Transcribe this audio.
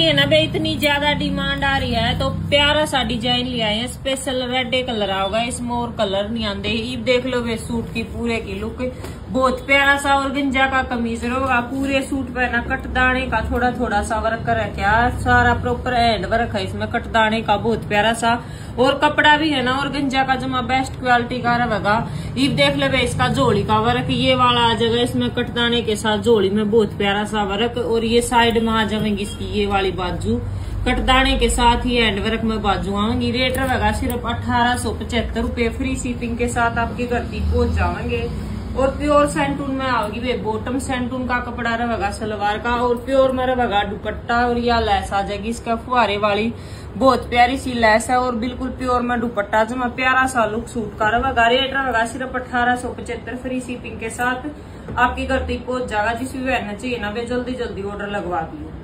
की है ना भाई इतनी ज्यादा डिमांड आ रही है तो प्यारा सा डिजाइन ले आए हैं। स्पेशल रेड कलर आओगा, इसमें और कलर नहीं आते। ये देख लो वे सूट की पूरे की लुक बहुत प्यारा सा और गंजा का कमीज होगा। पूरे सूट पे ना कटदाने का थोड़ा थोड़ा सा वर्क रखा, सारा प्रॉपर हैंड वर्क है इसमें कटदाने का, बहुत प्यारा सा। और कपड़ा भी है ना और गंजा का जमा बेस्ट क्वालिटी का रहेगा। ये देख ले भाई इसका जोड़ी का वर्क ये वाला आ जाएगा, इसमें कटदाने के साथ जोड़ी में बहुत प्यारा सा वर्क। और ये साइड में आ जाएंगी इसकी ये वाली बाजू कटदाने के साथ ही हैंडवर्क में बाजू आएंगी। रेट रहेगा सिर्फ 1875 रुपए, फ्री शिपिंग के साथ आपके घर तक पहुंच जाएंगे। और प्योर सैंटून में आओगी वे बॉटम सैंटून का कपड़ा रहेगा सलवार का, और प्योर में रहेगा दुपट्टा। और या लैस आ जाएगी इसका फुहारे वाली, बहुत प्यारी सी लैस है और बिल्कुल प्योर में दुपट्टा जमा प्यारा सा लुक सूट का रहेगा। रेट रहेगा सिर्फ 1875, फ्री शिपिंग के साथ आपके घर तक पहुंच जाएगा। जिस भी बहन चाहिए ना वे जल्दी जल्दी ऑर्डर लगवा दियो।